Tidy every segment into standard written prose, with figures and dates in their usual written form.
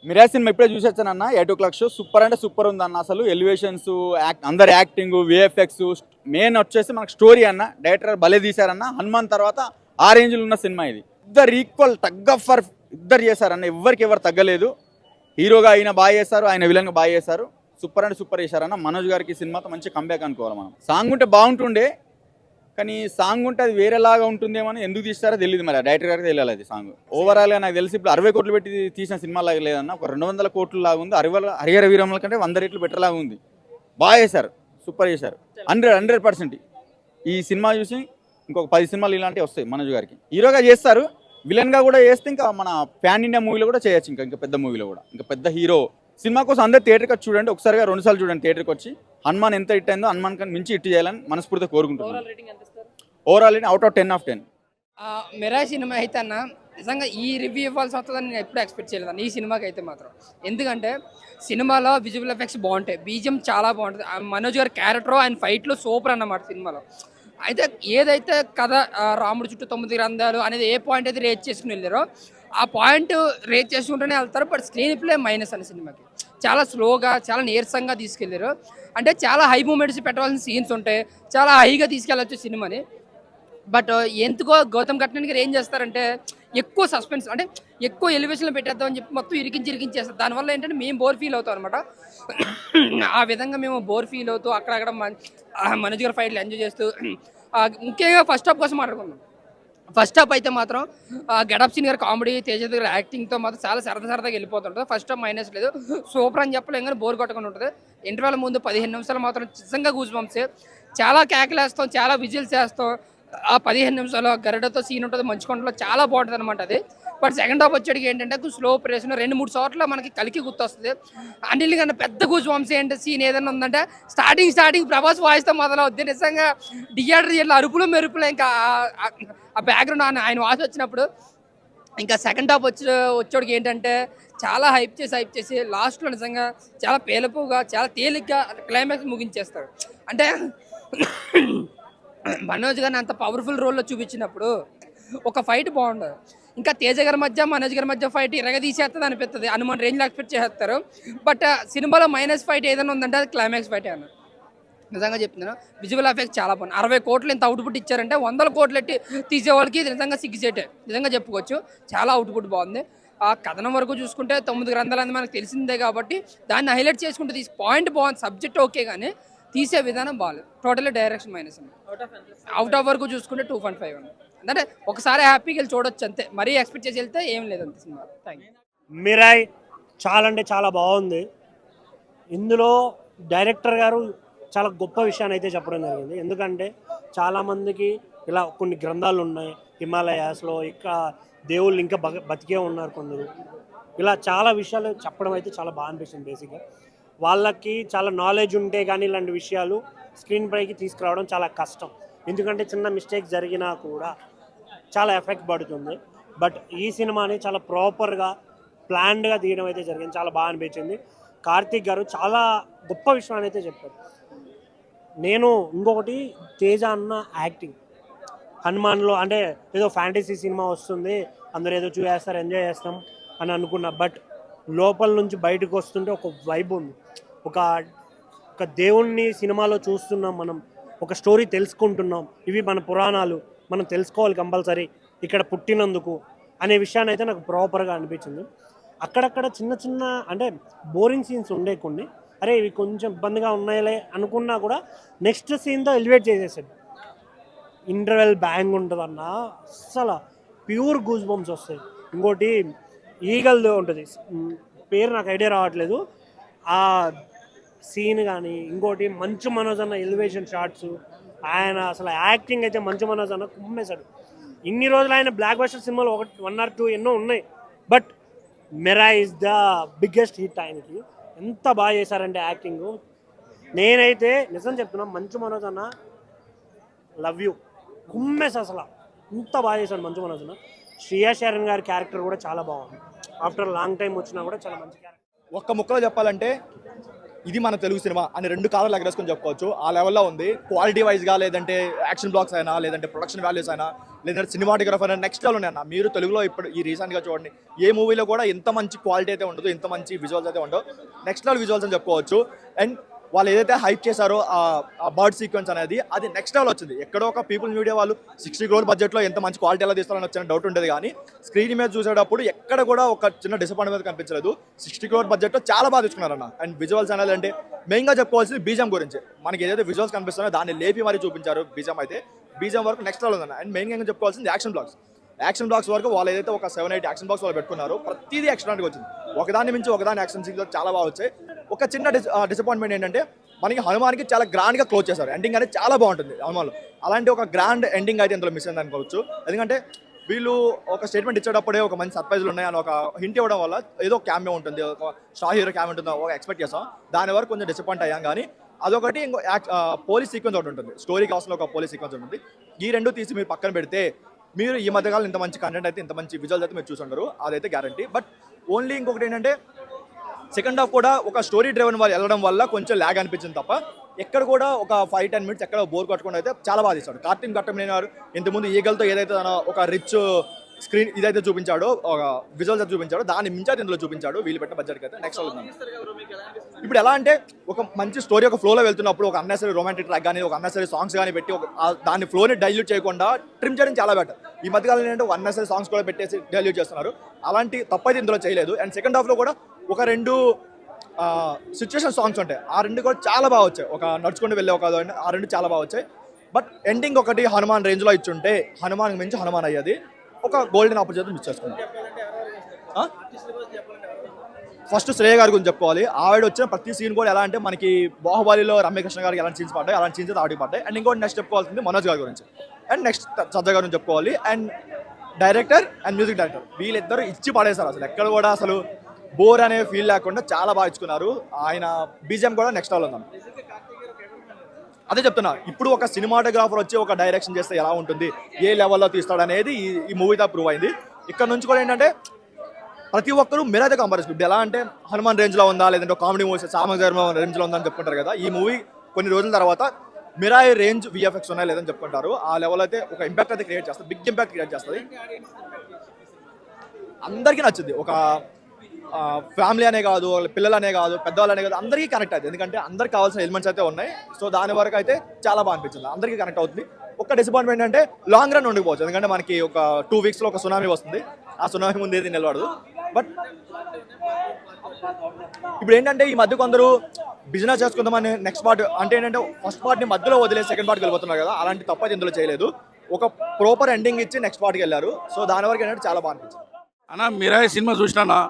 Mira cinema ఇప్పుడే చూసొచ్చానన్న 8 o'clock show super అంటే super ఉంది అన్న. అసలు ఎలివేషన్స్, అందరి యాక్టింగ్, విఎఫ్ఎక్స్, మెయిన్ వచ్చేసి మనకు స్టోరీ అన్న. డైరెక్టర్ భలే తీశారన్న. హనుమాన్ తర్వాత ఆ రేంజ్లో ఉన్న సినిమా ఇది. ఇద్దరు ఈక్వల్ టగ్ ఆఫ్ ఫర్ ఇద్దరు చేశారన్న. ఎవరికి ఎవరు తగ్గలేదు. హీరోగా ఆయన బాగా చేశారు, ఆయన విలన్గా బాగా చేశారు. సూపర్ అంటే సూపర్ చేశారన్న. మనోజ్ గారికి సినిమాతో మంచి కంబ్యాక్ అనుకోవాలి మనం. సాంగ్ ఉంటే బాగుంటుండే, కానీ సాంగ్ ఉంటే అది వేరేలాగా ఉంటుందేమో అని ఎందుకు తీస్తారో తెలియదు. మరి డైరెక్టర్ గారికి తెలియాలి అది సాంగ్. ఓవరాల్గా నాకు తెలిసి ఇప్పుడు 60 కోట్లు పెట్టి తీసిన సినిమా లాగా లేదన్న. ఒక 200 కోట్లు లాగా ఉంది. హరిహర వీరమ్మల కంటే 100 రెట్లు బెటర్ లాగా ఉంది. బాగా చేశారు, సూపర్ చేశారు. 100% ఈ సినిమా చూసి ఇంకొక 10 సినిమాలు ఇలాంటివి వస్తాయి మనోజ్ గారికి. హీరోగా చేస్తారు, విలన్గా కూడా చేస్తే ఇంకా మన ప్యాన్ ఇండియా మూవీలో కూడా చేయొచ్చు. ఇంకా పెద్ద మూవీలో కూడా ఇంకా పెద్ద హీరో. సినిమా కోసం అందరూ థియేటర్కి వచ్చి చూడండి. ఒకసారిగా 2 సార్లు చూడండి థియేటర్కి వచ్చి. హనుమాన్ ఎంత హిట్ అయిందో హనుమాన్ కన్నా మించి హిట్ చేయాలని మనస్ఫూర్తిగా కోరుకుంటున్నాను. Overall out of 10 of 10. మెరా సినిమా అయితే అన్న నిజంగా ఈ రివ్యూ ఇవ్వాల్సి వస్తుందని నేను ఎప్పుడు ఎక్స్పెక్ట్ చేయలేదు ఈ సినిమాకి అయితే మాత్రం. ఎందుకంటే సినిమాలో విజువల్ ఎఫెక్ట్స్ బాగుంటాయి, బీజిఎం చాలా బాగుంటుంది. మనోజ్ గారి క్యారెక్టర్ ఆయన ఫైట్లో సూపర్ అన్నమాట సినిమాలో. అయితే ఏదైతే కథ రాముడి చుట్టూ 9 గ్రంథాలు అనేది ఏ పాయింట్ అయితే రేట్ చేసుకుని వెళ్ళారో ఆ పాయింట్ రేట్ చేసుకుంటూనే వెళ్తారు. బట్ స్క్రీన్ ప్లే మైనస్ అనే సినిమాకి చాలా స్లోగా, చాలా నీరసంగా తీసుకెళ్ళారు. అంటే చాలా హై మూమెంట్స్ పెట్టవలసిన సీన్స్ ఉంటాయి, చాలా హైగా తీసుకెళ్ళచ్చు సినిమాని. బట్ ఎందుకో గౌతమ్ కట్నానికి ఏం చేస్తారంటే ఎక్కువ సస్పెన్స్, అంటే ఎక్కువ ఎలివేషన్లో పెట్టేద్దామని చెప్పి మొత్తం ఇరికించేస్తారు. దానివల్ల ఏంటంటే మేము బోర్ ఫీల్ అవుతాం అనమాట. ఆ విధంగా మేము బోర్ ఫీల్ అవుతూ అక్కడక్కడ మనోజ్ గారి ఫైట్లు ఎంజాయ్ చేస్తూ ముఖ్యంగా ఫస్ట్ హాఫ్ కోసం మాట్లాడుకుందాం. ఫస్ట్ హాఫ్ అయితే మాత్రం గెటప్ సీన్ గారి కామెడీ, తేజ గారి యాక్టింగ్తో మాత్రం చాలా సరదాగా వెళ్ళిపోతుంటుంది. ఫస్ట్ హాఫ్ మైనస్ లేదు, సూపర్ అని చెప్పలేం కానీ బోర్ కొట్టకుండా ఉంటుంది. ఇంటర్వెల్ ముందు 15 నిమిషాలు మాత్రం నిజంగా గూజ్ బంప్స్, చాలా కేకలేస్తాం, చాలా విజిల్స్ వేస్తాం. ఆ 15 నిమిషాలు గరుడతో సీన్ ఉంటుంది మంచుకొండలో, చాలా బాగుంటుంది అనమాట అది. బట్ సెకండ్ హాఫ్ వచ్చేటికి ఏంటంటే స్లో ప్రేషన్ 2-3 చోట్ల మనకి కలికి గుర్తొస్తుంది. అన్నిటికన్నా పెద్ద గూజ్ బంప్స్ ఏంటంటే సీన్ ఏదైనా ఉందంటే స్టార్టింగ్ ప్రభాస్ వాయిస్తో మొదలవుద్ది. నిజంగా థియేటర్ అరుపులు మెరుపులు, ఇంకా ఆ బ్యాక్గ్రౌండ్ ఆయన వాయిస్ వచ్చినప్పుడు. ఇంకా సెకండ్ హాఫ్ వచ్చేటికి ఏంటంటే చాలా హైప్ చేసి లాస్ట్లో నిజంగా చాలా పేలపుగా, చాలా తేలిగ్గా క్లైమాక్స్ ముగించేస్తాడు. అంటే మనోజ్ గారిని అంత పవర్ఫుల్ రోల్లో చూపించినప్పుడు ఒక ఫైట్ బాగుండదు. ఇంకా తేజ గారి మధ్య మనోజ్ గారి మధ్య ఫైట్ తీసేస్తుంది అనిపిస్తుంది. హనుమాన్ రేంజ్లో ఎక్స్పెక్ట్ చేస్తారు. బట్ సినిమాలో మైనస్ ఫైట్ ఏదైనా ఉందంటే అది క్లైమాక్స్ ఫైట్ అన్న. నిజంగా చెప్తున్నాను, విజువల్ ఎఫెక్ట్స్ చాలా బాగుంది. 60 కోట్లు ఎంత అవుట్పుట్ ఇచ్చారంటే 100 కోట్లు ఎట్టి తీసే వాళ్ళకి ఇది నిజంగా సిగ్గుచేటే నిజంగా చెప్పుకోవచ్చు. చాలా అవుట్పుట్ బాగుంది. ఆ కథనం వరకు చూసుకుంటే 9 గ్రంథాలు అనేది మనకు తెలిసిందే కాబట్టి దాన్ని హైలైట్ చేసుకుంటే పాయింట్ బాగుంది, సబ్జెక్ట్ ఓకే, కానీ తీసే విధానం బాగాలేదు. టోటల్లీ డైరెక్షన్ మైనస్ అండి. అవుట్ ఆఫ్ వరకు చూసుకుంటే 2.5 అండి. అంటే ఒకసారి హ్యాపీగా వెళ్ళి చూడొచ్చు అంతే, మరీ ఎక్స్పెక్ట్ చేసి వెళ్తే ఏం లేదంత సినిమా. Thank you. మిరాయ్ చాలా అంటే చాలా బాగుంది. ఇందులో డైరెక్టర్ గారు చాలా గొప్ప విషయాన్ని అయితే చెప్పడం జరిగింది. ఎందుకంటే చాలామందికి ఇలా కొన్ని గ్రంథాలు ఉన్నాయి హిమాలయాస్లో, ఇంకా దేవుళ్ళు ఇంకా బతికే ఉన్నారు కొందరు, ఇలా చాలా విషయాలు చెప్పడం అయితే చాలా బాగా అనిపిస్తుంది. బేసిక్గా వాళ్ళకి చాలా నాలెడ్జ్ ఉంటే కానీ ఇలాంటి విషయాలు స్క్రీన్ పైకి తీసుకురావడం చాలా కష్టం. ఎందుకంటే చిన్న మిస్టేక్ జరిగినా కూడా చాలా ఎఫెక్ట్ పడుతుంది. బట్ ఈ సినిమాని చాలా ప్రాపర్గా ప్లాన్డ్గా తీయడం అయితే జరిగింది, చాలా బాగా అనిపించింది. కార్తీక్ గారు చాలా గొప్ప విషయాన్ని అయితే చెప్పారు. నేను ఇంకొకటి తేజ అన్న యాక్టింగ్ హనుమాన్లో, అంటే ఏదో ఫ్యాంటసీ సినిమా వస్తుంది అందరూ ఏదో చూసేస్తారు ఎంజాయ్ చేస్తాం అని అనుకున్నా. బట్ లోపల నుంచి బయటకు వస్తుంటే ఒక వైబ్ ఉంది. ఒక దేవుణ్ణి సినిమాలో చూస్తున్నాం మనం, ఒక స్టోరీ తెలుసుకుంటున్నాం. ఇవి మన పురాణాలు, మనం తెలుసుకోవాలి కంపల్సరీ ఇక్కడ పుట్టినందుకు అనే విషయాన్ని అయితే నాకు ప్రాపర్గా అనిపించింది. అక్కడక్కడ చిన్న అంటే బోరింగ్ సీన్స్ ఉండే కొన్ని, అరే ఇవి కొంచెం ఇబ్బందిగా ఉన్నాయిలే అనుకున్నా కూడా నెక్స్ట్ సీన్తో ఎలివేట్ చేసేసాడు. ఇంటర్వెల్ బ్యాంగ్ ఉంటుంది అన్న, అస్సలు ప్యూర్ గూస్ బంప్స్ వస్తాయి. ఇంకోటి ఈగల్ది ఉంటుంది, పేరు నాకు ఐడియా రావట్లేదు, ఆ సీన్ కానీ. ఇంకోటి మంచు మనోజ్ అన్న ఎలివేషన్ షాట్స్, ఆయన అసలు యాక్టింగ్ అయితే మంచు మనోజ్ అన్న కుమ్మేశాడు. ఇన్ని రోజులు ఆయన బ్లాక్ బస్టర్ సినిమాలు 1 or 2 ఎన్నో ఉన్నాయి, బట్ మెరా ఇస్ ద బిగ్గెస్ట్ హిట్ ఆయనకి. ఎంత బాగా చేశారంటే యాక్టింగ్. నేనైతే నిజం చెప్తున్నా, మంచు మనోజ్ అన్న లవ్ యూ కుమ్మేసి అసలు ఎంత బాగా చేశాడు మంచు మనోజ్ అన్న. శ్రియా శరణ్ గారి క్యారెక్టర్ కూడా చాలా బాగుంది. ఆఫ్టర్ లాంగ్ టైం వచ్చినా కూడా చాలా మంచి క్యారెక్టర్. ఒక్క ముక్కలో చెప్పాలంటే ఇది మన తెలుగు సినిమా అని 2 కాలాలు ఎగరేసుకొని చెప్పుకోవచ్చు. ఆ లెవెల్లో ఉంది. క్వాలిటీ వైజ్గా, లేదంటే యాక్షన్ బ్లాక్స్ అయినా, లేదంటే ప్రొడక్షన్ వాల్యూస్ అయినా, లేదంటే సినిమాటోగ్రఫర్ అయినా నెక్స్ట్ లెవెల్ ఉన్నాయన్న. మీరు తెలుగులో ఇప్పుడు ఈ రీసెంట్గా చూడండి, ఏ మూవీలో కూడా ఇంత మంచి క్వాలిటీ అయితే ఉండదు, ఇంత మంచి విజువల్స్ అయితే ఉండవు. నెక్స్ట్ లెవెల్ విజువల్స్ అని చెప్పుకోవచ్చు. అండ్ వాళ్ళు ఏదైతే హైప్ చేశారో ఆ బర్డ్ సీక్వెన్స్ అనేది, అది నెక్స్ట్ లెవెల్ వచ్చింది. ఎక్కడో ఒక పీపుల్ మీడియా వాళ్ళు 60 crore బడ్జెట్లో ఎంత మంచి క్వాలిటీ ఎలా తీస్తారని వచ్చిన డౌట్ ఉండేది, కానీ స్క్రీన్ మీద చూసేటప్పుడు ఎక్కడ కూడా ఒక చిన్న డిసప్పాయింట్మెంట్ కనిపించలేదు. 60 crore బడ్జెట్లో చాలా బాగా తీసుకున్నారన్న. అండ్ విజువల్స్ అనేది అంటే మెయిన్గా చెప్పుకోవాల్సింది బీజం గురించి. మనకి ఏదైతే విజువల్స్ కనిపిస్తున్నాయో దాన్ని లేపి మరీ చూపించారు. బీజం వరకు నెక్స్ట్ లెవెల్ ఉందన్న. అండ్ మెయిన్గా చెప్పుకోవాల్సింది యాక్షన్ బ్లాక్స్ వరకు వాళ్ళు ఏదైతే ఒక 7-8 యాక్షన్ బ్లాక్స్ వాళ్ళు పెట్టుకున్నారు, ప్రతిదీ ఎక్స్ట్రాగా వచ్చింది. ఒకదాని మించి ఒకదాని యాక్షన్ సీన్స్ చాలా బాగా వచ్చాయి. ఒక చిన్న డిసప్పాయింట్మెంట్ ఏంటంటే మనకి హనుమాన్కి చాలా గ్రాండ్గా క్లోజ్ చేశారు. ఎండింగ్ అనేది చాలా బాగుంటుంది హనుమాన్లో. అలాంటి ఒక గ్రాండ్ ఎండింగ్ అయితే ఇందులో మిస్ అయింది అనుకోవచ్చు. ఎందుకంటే వీళ్ళు ఒక స్టేట్మెంట్ ఇచ్చేటప్పుడే ఒక మంచి సర్ప్రైజ్లు ఉన్నాయి అని ఒక హింట్ ఇవ్వడం వల్ల ఏదో క్యామియో ఉంటుంది, ఒక స్టార్ హీరో క్యామియో ఉంటుంది ఒక ఎక్స్పెక్ట్ చేస్తాం. దాని వరకు కొంచెం డిసప్పాయింట్ అయ్యాం. కానీ అదొకటి, ఇంకో పోలీస్ సీక్వెన్స్ ఒకటి ఉంటుంది, స్టోరీకి అవసరం ఒక పోలీస్ సీక్వెన్స్ ఉంటుంది. ఈ 2 తీసి మీరు పక్కన పెడితే మీరు ఈ మధ్యకాలం ఇంత మంచి కంటెంట్ అయితే, ఇంత మంచి విజువల్స్ అయితే మీరు చూసుంటారు, అదైతే గ్యారంటీ. బట్ ఓన్లీ ఇంకొకటి ఏంటంటే సెకండ్ హాఫ్ కూడా ఒక స్టోరీ డ్రైవెన్ వాళ్ళు వెళ్ళడం వల్ల కొంచెం ల్యాగ్ అనిపించింది తప్ప, ఎక్కడ కూడా ఒక 5-10 minutes ఎక్కడ బోర్ కొట్టకుండా అయితే చాలా బాగా తీస్తాడు. కార్తీక్ ఘట్టమనేని గారు ఇంతకుముందు ఈగల్తో ఏదైతే తన ఒక రిచ్ స్క్రీన్ ఇదైతే చూపించాడో, ఒక విజువల్స్ అయితే చూపించాడో, దాన్ని మించి ఇందులో చూపించాడు వీళ్ళు పెట్టిన బడ్జెట్కి అయితే. నెక్స్ట్ ఇప్పుడు ఎలా అంటే ఒక మంచి స్టోరీ ఒక ఫ్లోలో వెళ్తున్నప్పుడు ఒక అన్నెసరీ రొమాంటిక్ ట్రాక్ కానీ, ఒక అన్నెసరీ సాంగ్స్ కానీ పెట్టి దాని ఫ్లోని డైల్యూట్ చేయకుండా ట్రిమ్ చేయడం చాలా బెటర్. ఈ మధ్యకాలం ఏంటంటే ఒక అన్నెసరీ సాంగ్స్ కూడా పెట్టేసి డైల్యూట్ చేస్తున్నారు. అలాంటి తప్పైతే ఇందులో చేయలేదు. అండ్ సెకండ్ హాఫ్లో కూడా ఒక 2 సిచ్యువేషన్ సాంగ్స్ ఉంటాయి, ఆ 2 కూడా చాలా బాగా వచ్చాయి. ఒక నడుచుకుంటూ వెళ్ళే ఒక ఆ 2 చాలా బాగా వచ్చాయి. బట్ ఎండింగ్ ఒకటి హనుమాన్ రేంజ్లో ఇచ్చుంటే హనుమాన్ మించి హనుమాన్ అయ్యేది. ఒక గోల్డెన్ ఆపర్చునిటీ మిస్ చేసుకున్నాం. ఫస్ట్ శ్రేయ గారి గురించి చెప్పుకోవాలి. ఆవిడ వచ్చిన ప్రతి సీన్ కూడా ఎలా అంటే మనకి బాహుబలిలో రమ్యకృష్ణ గారికి ఎలాంటి సీన్స్ పడ్డాయి, అలాంటి సీన్స్ ఆవిడకి పడ్డాయి. అండ్ ఇంకోటి నెక్స్ట్ చెప్పుకోవాల్సింది మనోజ్ గారి గురించి. అండ్ నెక్స్ట్ సజ్జా గారి గురించి చెప్పుకోవాలి. And director and music director వీళ్ళిద్దరూ ఇచ్చి పడేశారు. అసలు ఎక్కడ కూడా అసలు బోర్ అనే ఫీల్ లేకుండా చాలా బాగా ఇచ్చుకున్నారు. ఆయన బీజిఎం కూడా నెక్స్ట్ లెవెల్ ఉందాం. అదే చెప్తున్నా, ఇప్పుడు ఒక సినిమాటోగ్రాఫర్ వచ్చి ఒక డైరెక్షన్ చేస్తే ఎలా ఉంటుంది, ఏ లెవెల్లో తీస్తాడు అనేది ఈ మూవీతో ప్రూవ్ అయింది. ఇక్కడ నుంచి కూడా ఏంటంటే ప్రతి ఒక్కరు మీరైతే కంపారిజన్. ఇప్పుడు ఎలా అంటే హనుమాన్ రేంజ్లో ఉందా, లేదంటే కామెడీ మూవీస్ సామధర్మ రేంజ్లో ఉందా అని చెప్పుకుంటారు కదా. ఈ మూవీ కొన్ని రోజుల తర్వాత మిరాయి రేంజ్ విఎఫ్ఎక్స్ ఉన్నాయి లేదని చెప్పుకుంటారు. ఆ లెవెల్ అయితే ఒక ఇంపాక్ట్ అయితే క్రియేట్ చేస్తుంది, బిగ్ ఇంపాక్ట్ క్రియేట్ చేస్తుంది. అందరికీ నచ్చుద్ది. ఒక ఫ్యామిలీ అనే కాదు, పిల్లలు అనే కాదు, పెద్దవాళ్ళు అనే కాదు, అందరికీ కనెక్ట్ అవుతుంది. ఎందుకంటే అందరికి కావాల్సిన ఎలిమెంట్స్ అయితే ఉన్నాయి. సో దాని వరకు అయితే చాలా బాగా అనిపించింది, అందరికీ కనెక్ట్ అవుతుంది. ఒక్క డిసప్పాయింట్మెంట్ అంటే లాంగ్ రన్ ఉండిపోవచ్చు. ఎందుకంటే మనకి ఒక 2 weeks ఒక సునామీ వస్తుంది. ఆ సునామీ ముందు ఏది నిలబడదు. బట్ ఇప్పుడు ఏంటంటే ఈ మధ్య కొందరు బిజినెస్ చేసుకుందామని నెక్స్ట్ పార్ట్ అంటే ఏంటంటే ఫస్ట్ పార్ట్ని మధ్యలో వదిలేసి సెకండ్ పార్ట్కి వెళ్ళిపోతున్నారు కదా. అలాంటి తప్పైతే ఇందులో చేయలేదు. ఒక ప్రాపర్ ఎండింగ్ ఇచ్చి నెక్స్ట్ పార్ట్కి వెళ్ళారు. సో దాని వరకు ఏంటంటే చాలా బాగా అనిపించింది. అన్న మిరాయి సినిమా చూసినా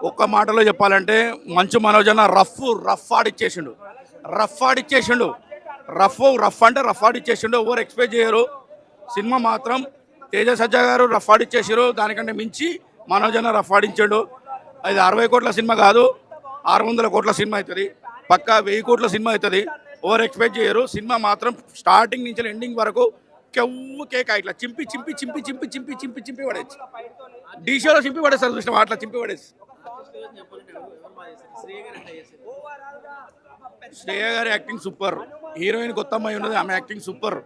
ఒక్క మాటలో చెప్పాలంటే మంచు మనోజ్ అన్న రఫ్ ఆడిచ్చేసిండు. రఫ్ అంటే రఫ్ ఆడిచ్చేసిండు. ఎవరు ఎక్స్పెక్ట్ చేయరు. సినిమా మాత్రం తేజ సజ్జా గారు రఫ్ ఆడిచ్చేసారు. దానికంటే మించి మనోజ్ అన్న రఫ్ ఆడించాడు. అది 60 కోట్ల సినిమా కాదు, 600 కోట్ల సినిమా అవుతుంది. పక్కా 1000 కోట్ల సినిమా అవుతుంది. ఎవరు ఎక్స్పెక్ట్ చేయరు. సినిమా మాత్రం స్టార్టింగ్ నుంచి ఎండింగ్ వరకు కెవ్వు కేక ఇట్లా చింపి పడేసి డీషోలో చింపి పడేస్తారు. చూసినా అట్లా చింపి పడేసి. శ్రేయ గారి యాక్టింగ్ సూపర్. హీరోయిన్ కొత్త అమ్మాయి ఉన్నది, ఆమె యాక్టింగ్ సూపర్.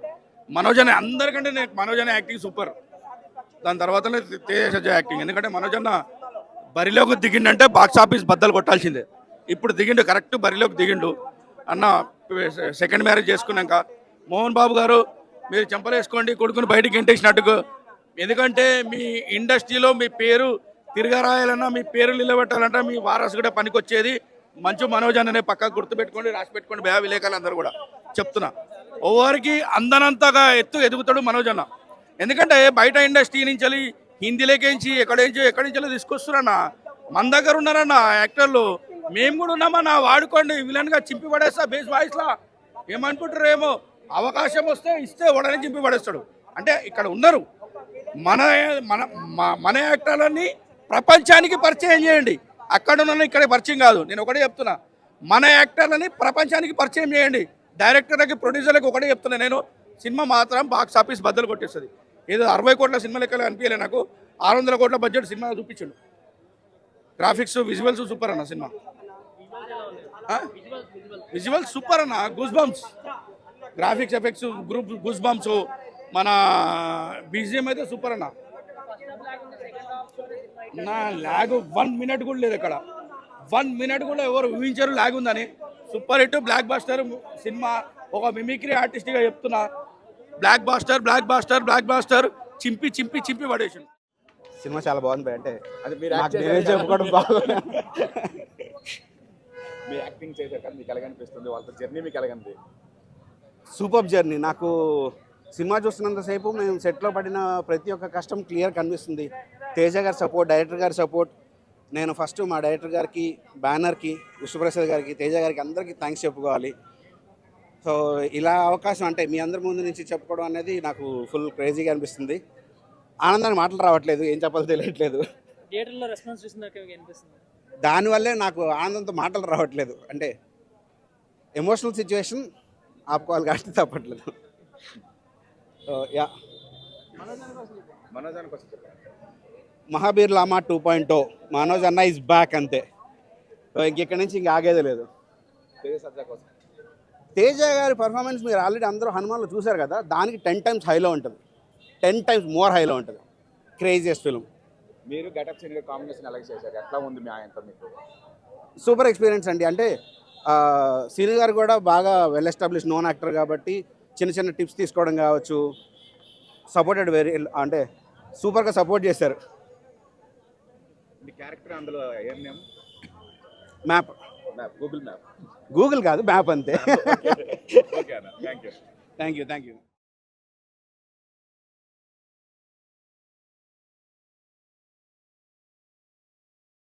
మనోజ్ అనే అందరికంటే మనోజ్ అనే యాక్టింగ్ సూపర్. దాని తర్వాతనే తేజ సజ్జా యాక్టింగ్. ఎందుకంటే మనోజ్ అన్న బరిలోకి దిగిండంటే బాక్స్ ఆఫీస్ బద్దలు కొట్టాల్సిందే. ఇప్పుడు దిగిండు, కరెక్ట్ బరిలోకి దిగిండు. అన్న సెకండ్ మ్యారేజ్ చేసుకున్నాక మోహన్ బాబు గారు మీరు చెంపలేసుకోండి, కొడుకుని బయటికి ఎంటేసినట్టుకు. ఎందుకంటే మీ ఇండస్ట్రీలో మీ పేరు తిరగరాయాలన్నా, మీ పేరు నిలబెట్టాలంటే మీ వారసు కూడా పనికొచ్చేది మంచు మనోజ్ అనే పక్కకు గుర్తుపెట్టుకోండి, రాసి పెట్టుకోండి. భయ విలేకరులు అందరూ కూడా చెప్తున్నా, ఎవరికి అందనంతగా ఎదుగుతాడు మనోజ్ అన్న. ఎందుకంటే బయట ఇండస్ట్రీ నుంచి హిందీలోకించి ఎక్కడి నుంచో తీసుకొస్తున్నారన్న. మన దగ్గర ఉన్నారన్న యాక్టర్లు, మేము కూడా ఉన్నామన్నా, వాడుకోండి. విలన్గా చింపి పడేస్తా బేస్ వాయిస్లా. ఏమనుకుంటారు ఏమో, అవకాశం ఇస్తే వాడని చింపి పడేస్తాడు. అంటే ఇక్కడ ఉన్నారు మన యాక్టర్లని ప్రపంచానికి పరిచయం చేయండి. అక్కడ ఉన్న ఇక్కడ పరిచయం కాదు. నేను ఒకటే చెప్తున్నా, మన యాక్టర్లని ప్రపంచానికి పరిచయం చేయండి. డైరెక్టర్లకి ప్రొడ్యూసర్లకి ఒకటే చెప్తున్నా నేను, సినిమా మాత్రం బాక్స్ ఆఫీస్ బద్దలు కొట్టేస్తుంది. ఏదో 60 కోట్ల సినిమా లెక్కలు అనిపించలే నాకు. 600 కోట్ల బడ్జెట్ సినిమా చూపించాడు. గ్రాఫిక్స్ విజువల్స్ సూపర్ అన్న సినిమా. విజువల్ సూపర్ అన్న, goose bumps, graphics effects, goose bumps, మన బీజిఎం అయితే సూపర్ అన్న. నా ల్యాగ్ 1 మినిట్ కూడా లేదు అక్కడ, 1 మినిట్ కూడా ఎవరు ఊహించారు ల్యాగ్ ఉందని. సూపర్ హిట్, బ్లాక్ బాస్టర్ సినిమా. ఒక మిమిక్రీ ఆర్టిస్ట్గా చెప్తున్నా, బ్లాక్ బాస్టర్ చింపి చింపి చింపి పడేసి. సినిమా చాలా బాగుంది అంటే అది మీరు నాకు నేనే చెప్పుకోవడం బాగుంది. మీ యాక్టింగ్ చేశాక మీకు ఎలాగనిపిస్తుంది, వాళ్ళతో జర్నీ మీకు ఎలాగనిపి? Super journey. నాకు సినిమా చూస్తున్నంతసేపు మేము సెట్లో పడిన ప్రతి ఒక్క కష్టం క్లియర్ కనిపిస్తుంది. తేజ గారి సపోర్ట్, డైరెక్టర్ గారి సపోర్ట్. నేను ఫస్ట్ మా డైరెక్టర్ గారికి, బ్యానర్కి, విష్ణుప్రసాద్ గారికి, తేజ గారికి అందరికీ థ్యాంక్స్ చెప్పుకోవాలి. సో ఇలా అవకాశం అంటే మీ అందరి ముందు నుంచి చెప్పుకోవడం అనేది నాకు ఫుల్ క్రేజీగా అనిపిస్తుంది. ఆనందాన్ని మాటలు రావట్లేదు, ఏం చెప్పాలో తెలియట్లేదు. థియేటర్లో రెస్పాన్స్ చూసినాక మీకు అనిపిస్తుంది? దానివల్లే నాకు ఆనందంతో మాటలు రావట్లేదు. అంటే ఎమోషనల్ సిచ్యువేషన్ ఆపుకోవాలి కాబట్టి తప్పట్లేదు. యా, మనోజానికి వచ్చి మహాబీర్ లామా 2.0, మనోజ్ అన్న ఈజ్ బ్యాక్ అంతే. సో ఇంకెక్కడి నుంచి ఇంక ఆగేదే లేదు. తేజ సజ్జా కోసం తేజ గారి పర్ఫార్మెన్స్ మీరు ఆల్రెడీ అందరూ హనుమాన్లో చూశారు కదా, దానికి 10 times హైలో ఉంటుంది, 10 times మోర్ హైలో ఉంటుంది. Craziest film. మీరు గెటప్ సీన్ కాంబినేషన్ ఎలా చేశారు, ఎట్లా ఉంది మీ ఆయనతో మీకు? సూపర్ ఎక్స్పీరియన్స్ అండి. అంటే సిరి గారు కూడా బాగా వెల్ ఎస్టాబ్లిష్ నోన్ యాక్టర్ కాబట్టి చిన్న చిన్న టిప్స్ తీసుకోవడం కావచ్చు, సపోర్టెడ్ వెరీ, అంటే సూపర్గా సపోర్ట్ చేశారు. మీ క్యారెక్టర్ అందులో ఏం name? Map. Google map. Google కాదు, మ్యాప్ అంతే. ఓకే అన్న, థ్యాంక్ యూ. Thank you.